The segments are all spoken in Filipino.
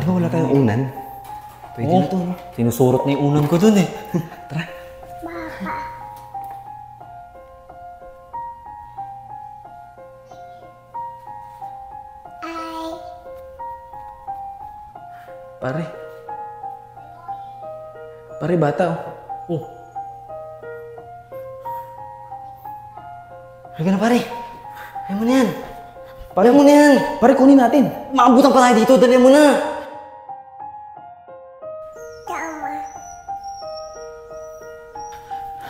Ano, wala tayong unan? Pwede na to, no? Sinusurot na yung unan ko dun eh. Tara. Pare. Pare, bata, oh. Oh. Halika na, pare. Ayaw mo na yan. Pare, mo na yan. Pare, kunin natin. Maabutan pa tayo dito. Dali mo na.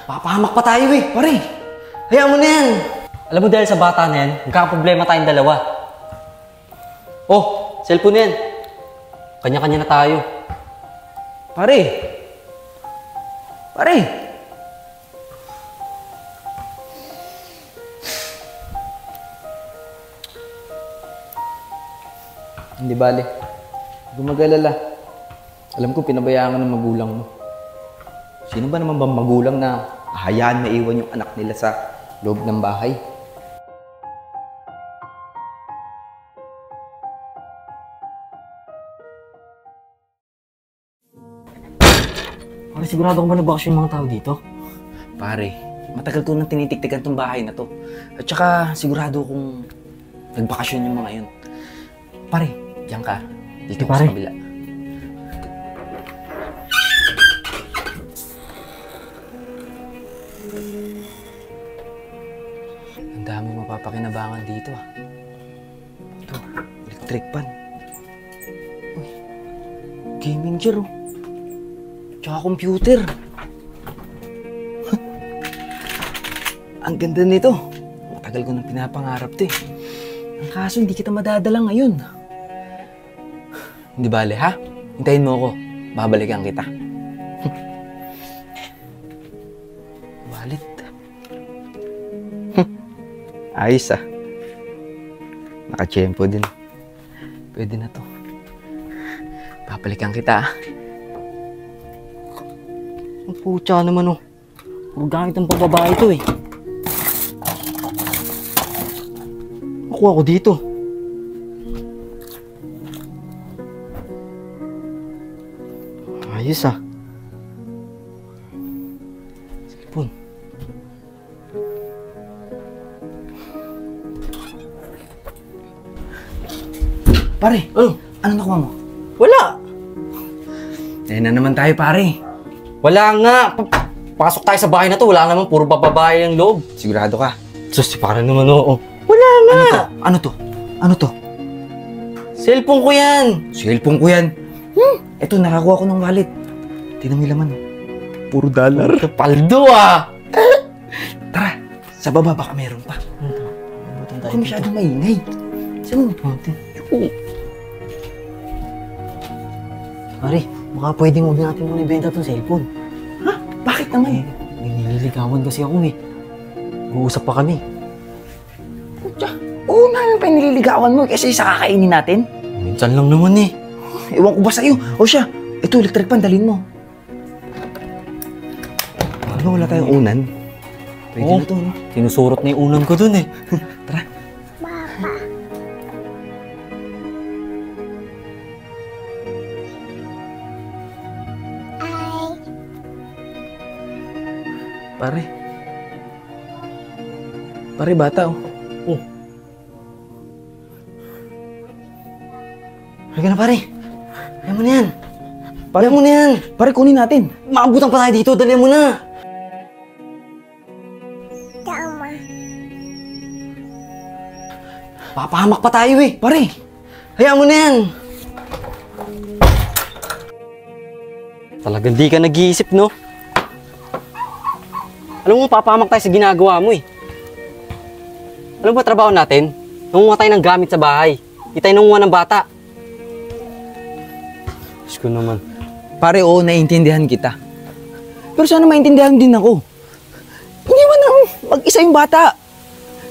Papahamak pa tayo eh. Pare, hayaan mo na yan. Alam mo dahil sa bata na yan, magkakaproblema tayong dalawa. Oh, cellphone na yan. Kanya-kanya na tayo. Pare. Pare. Hindi bale. Huwag mag-alala. Alam ko pinabayaan ka ng magulang mo. Sino ba naman bang magulang na hayaan maiwan yung anak nila sa loob ng bahay? Pare, sigurado ko ba nabakasyon yung mga tao dito? Pare, matagal ko nang tinitiktikan tong bahay na to. At saka sigurado kong nagbakasyon yung mga yun. Pare, diyan ka. Dito ko sa kabila. Ang dami mapapakinabangan dito ah. Ito, electric pan. Uy, gaming chair oh. Tsaka computer. Ang ganda nito. Matagal ko nang pinapangarap to eh. Ang kaso hindi kita madadala ngayon. Hindi bale ha? Hintayin mo ako. Babalikan kita. Wallet. Ayos ah. Naka-tiyempo din. Pwede na to. Babalikan kita ah. Ang putya naman oh. Puro gamit ng pambabae ito eh. Makuha ko dito. Ayos ah. Cellphone. Pare, ano nakuha mo? Wala! Ayun na naman tayo pare. Wala nga! Pasok tayo sa bahay na to, wala naman, puro bababae ang loob. Sigurado ka? Sus, parang naman oo. Wala nga! Ano to? Ano to? Cellphone ko yan! Cellphone ko yan. Eto, nakakuha ko ng wallet. Tingnan mo yung laman. Puro dollar. Paldo ah! Tara, sa baba baka meron pa. Huwag masyadong maingay. Saan? Pare, baka pwedeng huwag natin muna ibenta itong cellphone. Ha? Bakit naman? Nililigawan kasi ako eh. Uusap pa kami. Oo naman pa yung nililigawan mo kasi sa kakainin natin. Minsan lang naman eh. Ewan ko ba sa'yo? O siya, ito electric pan, dalhin mo. Ano, wala tayong unan? Pwede na to, no? Sinusurot na yung unan ko dun eh. Tara. Pare. Pare, bata oh. Oh. Halika na pare. Ayaw mo na yan. Pare, mo na yan. Pare, kunin natin. Maabutan pa tayo dito. Dali mo na. Tama. Papahamak pa tayo eh. Pare, hayaan mo na yan. Talagang di ka nag-iisip, no? Alam mo, papahamak tayo sa ginagawa mo eh. Alam mo ba trabaho natin? Nangunguha tayo ng gamit sa bahay. Di tayo nangunguha ng bata. Diyos ko naman. Pare, oo, naiintindihan kita. Pero sana maintindihan din ako. Iniwan na mag-isa yung bata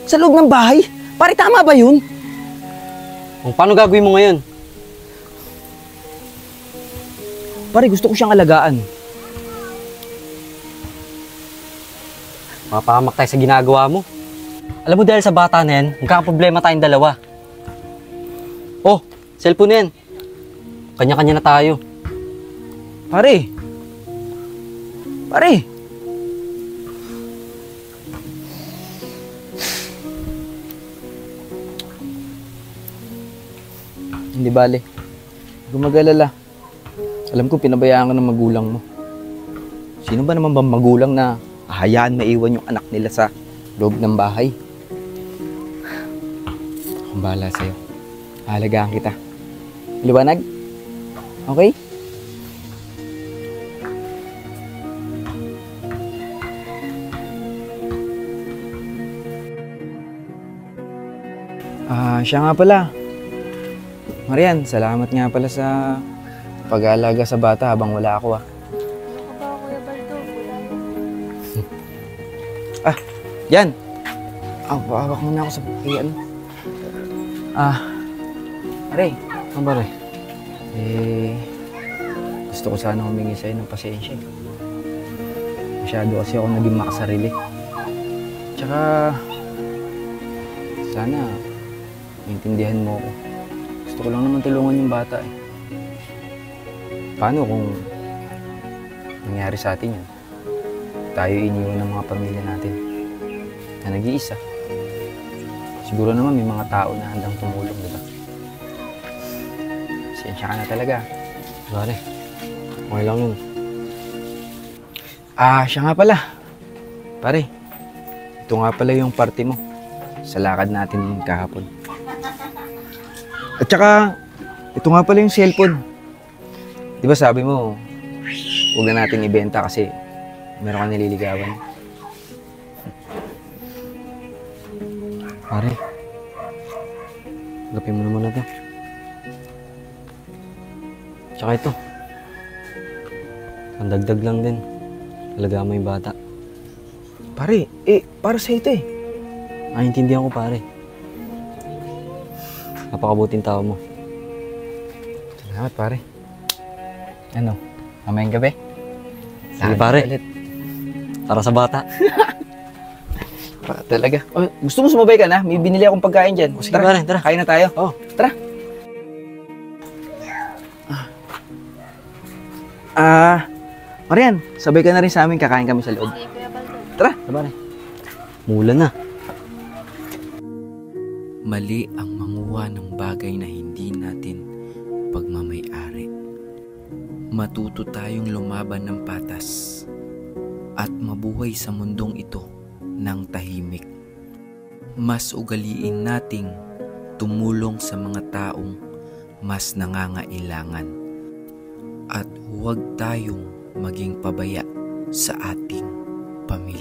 sa loob ng bahay. Pare, tama ba yun? Paano gagawin mo ngayon? Pare, gusto ko siyang alagaan. Mapahamak tayo sa ginagawa mo. Alam mo dahil sa bata na yan, magkakaproblema tayong dalawa. Oh, cellphone na yan. Kanya-kanya na tayo. Pare! Pare! Hindi bale. Gumagalala. Alam ko pinabayaan ka ng magulang mo. Sino ba naman bang magulang na hayaan maiwan yung anak nila sa loob ng bahay? Akong bahala sa'yo. Halagaan kita. Liwanag? Okay? Siya nga pala. Marian, salamat nga pala sa pag-aalaga sa bata habang wala ako. Ano ka ba, Kuya Baldo? Wala mo. Yan! Hawak muna ako sa ano. Pare, Ano ba, Re? gusto ko sana humingi sa'yo ng pasensya. Masyado kasi ako naging makasarili. Tsaka, sana, maintindihan mo ako. Gusto ko lang naman tulungan yung bata eh. Paano kung nangyari sa atin yan? Tayo iniwan ng mga pamilya natin na nag-iisa. Siguro naman may mga tao na handang tumulong, di ba? Pasensya ka na talaga. Pare, okay lang yun. Siya nga pala. Pare, ito nga pala yung party mo sa lakad natin kahapon. At saka, ito nga pala yung cellphone. Di ba sabi mo, huwag na natin ibenta kasi meron kang nililigawan. Pare, gapin mo naman na to. Tsaka ito, ang dagdag lang din. Alagaan mo yung bata. Pare, para sa ito eh. Naiintindihan ko, pare. Napakabuting tao mo. Salamat, pare. Ano, mamayang gabi? Sige, pare. Para sa bata. Talaga. Gusto mo sumabay ka na? May binili akong pagkain dyan. Sige, pare, tara. Kain na tayo. Oh. Tara. Marian, sabay ka na rin sa amin. Kakain kami sa loob. Sige, Kuya Baldo. Tara. Pare, mula na. Mali ang manguha ng bagay na hindi natin pagmamay-ari. Matuto tayong lumaban ng patas at mabuhay sa mundong ito ng tahimik. Mas ugaliin nating tumulong sa mga taong mas nangangailangan at huwag tayong maging pabaya sa ating pamilya.